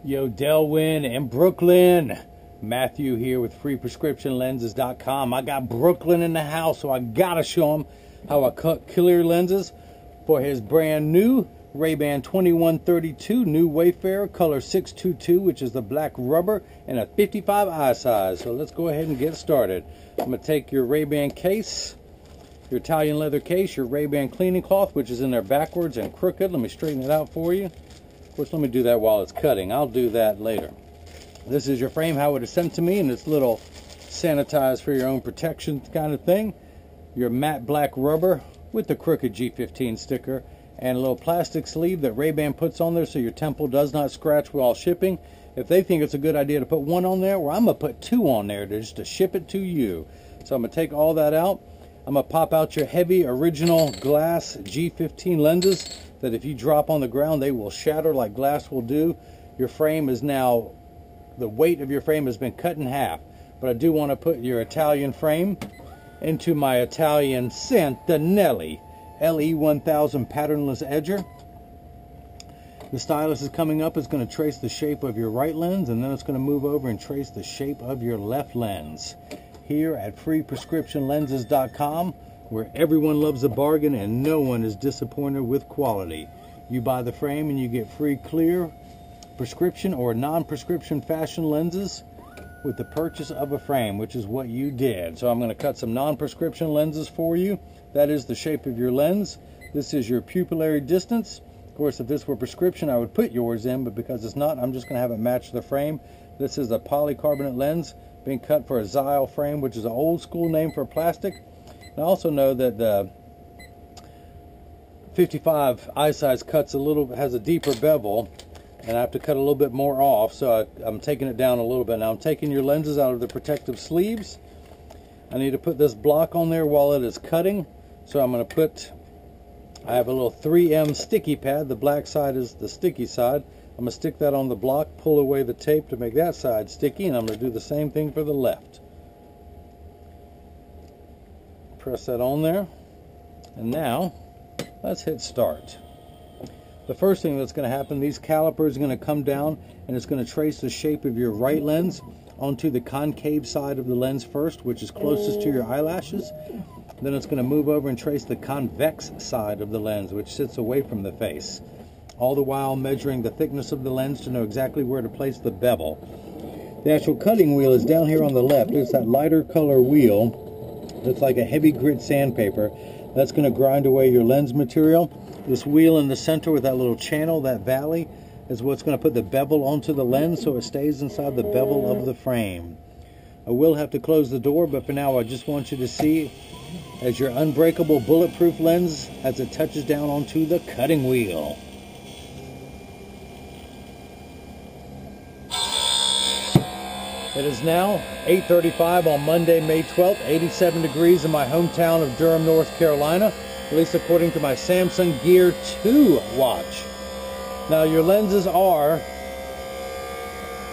Yo, Delwyn and Brooklyn. Matthew here with freeprescriptionlenses.com. I got Brooklyn in the house, so I gotta show him how I cut clear lenses for his brand new RayBan 2132 new Wayfarer color 622, which is the black rubber and a 55 eye size. So let's go ahead and get started. I'm gonna take your RayBan case, your Italian leather case, your RayBan cleaning cloth, which is in there backwards and crooked. Let me straighten it out for you. Of course, let me do that while it's cutting. I'll do that later. This is your frame, how it is sent to me, and it's little sanitized for your own protection kind of thing. Your matte black rubber with the crooked G15 sticker and a little plastic sleeve that RayBan puts on there so your temple does not scratch while shipping. If they think it's a good idea to put one on there, well, I'm going to put two on there just to ship it to you. So I'm going to take all that out. I'm going to pop out your heavy original glass G15 lenses that if you drop on the ground, they will shatter like glass will do. Your frame is now, the weight of your frame has been cut in half. But I do want to put your Italian frame into my Italian Santanelli LE1000 patternless edger. The stylus is coming up. It's going to trace the shape of your right lens, and then it's going to move over and trace the shape of your left lens. Here at freeprescriptionlenses.com, where everyone loves a bargain and no one is disappointed with quality. You buy the frame and you get free clear prescription or non-prescription fashion lenses with the purchase of a frame, which is what you did. So I'm going to cut some non-prescription lenses for you. That is the shape of your lens. This is your pupillary distance. Of course, if this were prescription, I would put yours in, but because it's not, I'm just going to have it match the frame. This is a polycarbonate lens being cut for a Xyle frame, which is an old school name for plastic. I also know that the 55 eye size cuts a little, has a deeper bevel, and I have to cut a little bit more off, so I'm taking it down a little bit. Now I'm taking your lenses out of the protective sleeves. I need to put this block on there while it is cutting, so I'm going to put, I have a little 3M sticky pad. The black side is the sticky side. I'm going to stick that on the block, pull away the tape to make that side sticky, and I'm going to do the same thing for the left. Press that on there, and now let's hit start. The first thing that's going to happen, these calipers are going to come down and it's going to trace the shape of your right lens onto the concave side of the lens first, which is closest to your eyelashes. Then it's going to move over and trace the convex side of the lens, which sits away from the face, all the while measuring the thickness of the lens to know exactly where to place the bevel. The actual cutting wheel is down here on the left. It's that lighter color wheel. It's like a heavy grit sandpaper. That's going to grind away your lens material. This wheel in the center with that little channel, that valley, is what's going to put the bevel onto the lens so it stays inside the bevel of the frame. I will have to close the door, but for now I just want you to see as your unbreakable bulletproof lens as it touches down onto the cutting wheel. It is now 8:35 on Monday, May 12th, 87 degrees in my hometown of Durham, North Carolina, at least according to my Samsung Gear 2 watch. Now your lenses are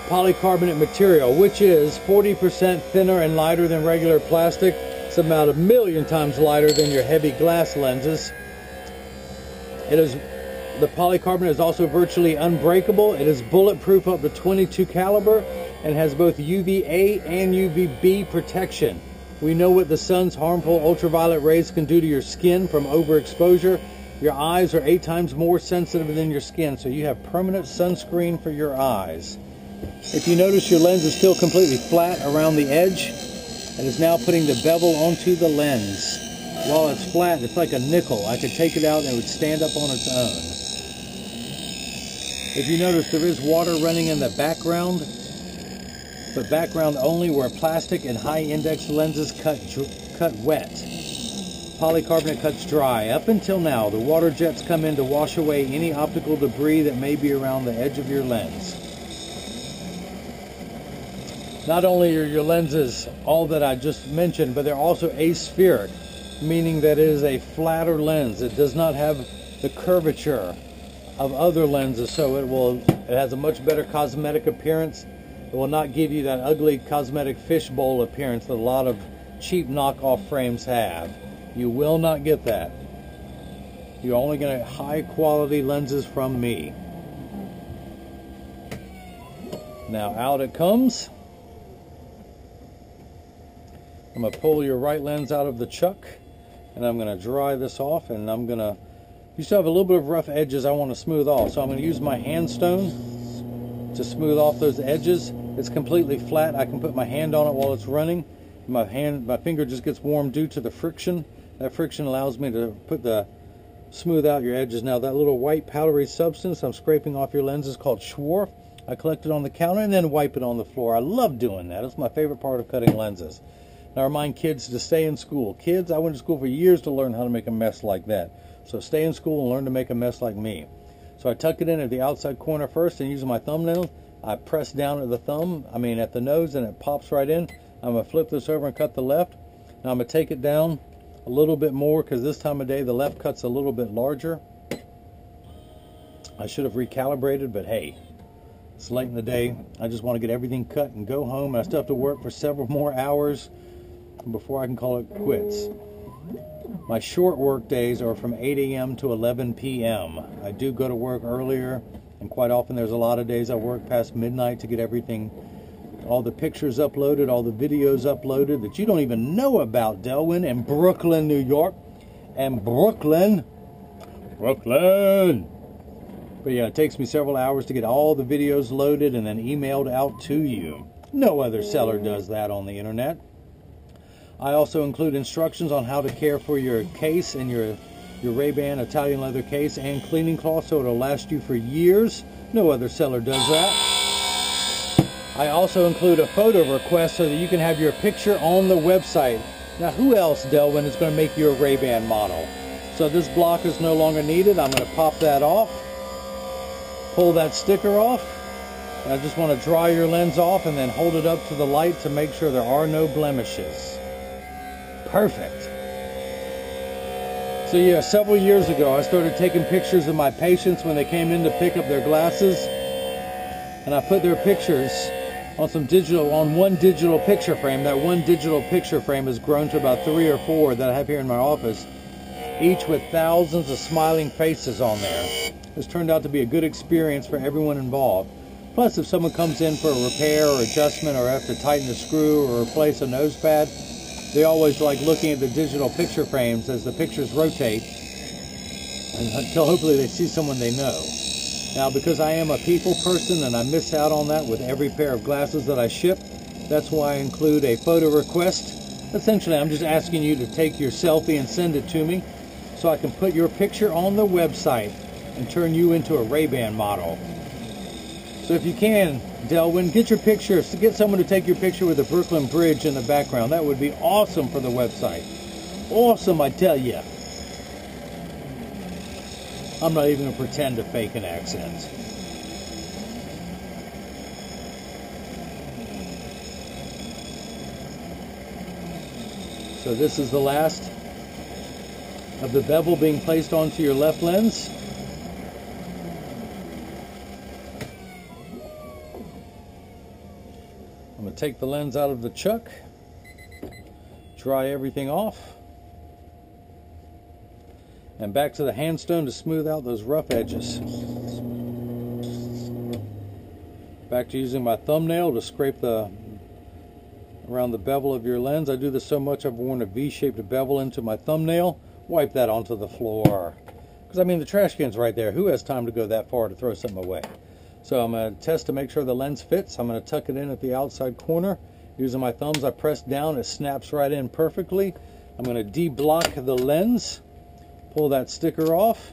polycarbonate material, which is 40% thinner and lighter than regular plastic. It's about 1,000,000 times lighter than your heavy glass lenses. The polycarbonate is also virtually unbreakable. It is bulletproof up to 22 caliber and has both UVA and UVB protection. We know what the sun's harmful ultraviolet rays can do to your skin from overexposure. Your eyes are 8 times more sensitive than your skin, so you have permanent sunscreen for your eyes. If you notice, your lens is still completely flat around the edge and is now putting the bevel onto the lens. While it's flat, it's like a nickel. I could take it out and it would stand up on its own. If you notice, there is water running in the background, but background only where plastic and high index lenses cut wet. Polycarbonate cuts dry. Up until now, the water jets come in to wash away any optical debris that may be around the edge of your lens. Not only are your lenses all that I just mentioned, but they're also aspheric, meaning that it is a flatter lens. It does not have the curvature of other lenses, so it has a much better cosmetic appearance. It will not give you that ugly cosmetic fishbowl appearance that a lot of cheap knockoff frames have. You will not get that. You're only going to get high quality lenses from me. Now out it comes. I'm going to pull your right lens out of the chuck, and I'm going to dry this off, and I'm going to, you still have a little bit of rough edges I want to smooth off, so I'm going to use my hand stone to smooth off those edges. It's completely flat. I can put my hand on it while it's running. My finger just gets warm due to the friction. That friction allows me to smooth out your edges. Now that little white powdery substance I'm scraping off your lens is called Schwarf. I collect it on the counter and then wipe it on the floor. I love doing that. It's my favorite part of cutting lenses. I remind kids to stay in school. Kids, I went to school for years to learn how to make a mess like that. So stay in school and learn to make a mess like me. So I tuck it in at the outside corner first, and using my thumbnail, I press down at at the nose, and it pops right in. I'm going to flip this over and cut the left. Now I'm going to take it down a little bit more, because this time of day the left cut's a little bit larger. I should have recalibrated, but hey, it's late in the day. I just want to get everything cut and go home. I still have to work for several more hours before I can call it quits. My short work days are from 8 a.m. to 11 p.m. I do go to work earlier, and quite often there's a lot of days I work past midnight to get everything, all the pictures uploaded, all the videos uploaded that you don't even know about, Delwyn, in Brooklyn, New York. And Brooklyn. But yeah, it takes me several hours to get all the videos loaded and then emailed out to you. No other seller does that on the internet. I also include instructions on how to care for your case and your RayBan Italian leather case and cleaning cloth so it'll last you for years. No other seller does that. I also include a photo request so that you can have your picture on the website. Now who else, Delwyn, is going to make you a RayBan model? So this block is no longer needed. I'm going to pop that off, pull that sticker off. And I just want to dry your lens off and then hold it up to the light to make sure there are no blemishes. Perfect. So yeah, several years ago I started taking pictures of my patients when they came in to pick up their glasses, and I put their pictures on one digital picture frame. That one digital picture frame has grown to about 3 or 4 that I have here in my office, each with thousands of smiling faces on there. This turned out to be a good experience for everyone involved. Plus, if someone comes in for a repair or adjustment, or have to tighten a screw or replace a nose pad, they always like looking at the digital picture frames as the pictures rotate until hopefully they see someone they know. Now, because I am a people person and I miss out on that with every pair of glasses that I ship, that's why I include a photo request. Essentially, I'm just asking you to take your selfie and send it to me so I can put your picture on the website and turn you into a RayBan model. So if you can, Delwyn, get your picture, get someone to take your picture with the Brooklyn Bridge in the background. That would be awesome for the website. Awesome, I tell you. I'm not even going to pretend to fake an accent. So this is the last of the bevel being placed onto your left lens. I'm going to take the lens out of the chuck, dry everything off, and back to the hand stone to smooth out those rough edges. Back to using my thumbnail to scrape around the bevel of your lens. I do this so much I've worn a V-shaped bevel into my thumbnail. Wipe that onto the floor. Because I mean, the trash can's right there. Who has time to go that far to throw something away? So I'm going to test to make sure the lens fits. I'm going to tuck it in at the outside corner. Using my thumbs, I press down. It snaps right in perfectly. I'm going to de-block the lens. Pull that sticker off.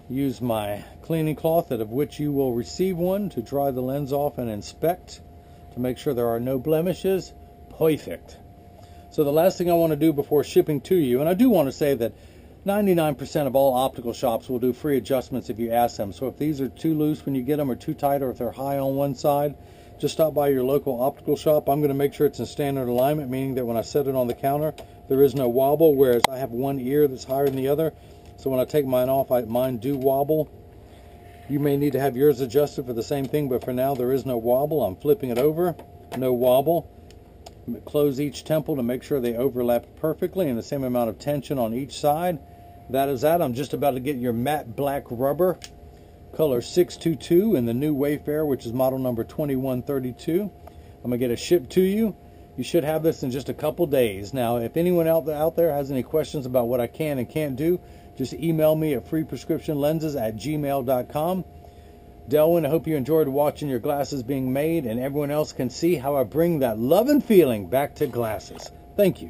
Use my cleaning cloth, of which you will receive one, to dry the lens off and inspect to make sure there are no blemishes. Perfect. So the last thing I want to do before shipping to you, and I do want to say that 99% of all optical shops will do free adjustments if you ask them. So if these are too loose when you get them, or too tight, or if they're high on one side, just stop by your local optical shop. I'm going to make sure it's in standard alignment, meaning that when I set it on the counter, there is no wobble, whereas I have one ear that's higher than the other. So when I take mine off, mine do wobble. You may need to have yours adjusted for the same thing, but for now there is no wobble. I'm flipping it over, no wobble. Close each temple to make sure they overlap perfectly and the same amount of tension on each side. That is that. I'm just about to get your matte black rubber color 622 in the new Wayfarer, which is model number 2132. I'm going to get it shipped to you. You should have this in just a couple days. Now, if anyone out there has any questions about what I can and can't do, just email me at freeprescriptionlenses@gmail.com. Delwyn, I hope you enjoyed watching your glasses being made, and everyone else can see how I bring that love and feeling back to glasses. Thank you.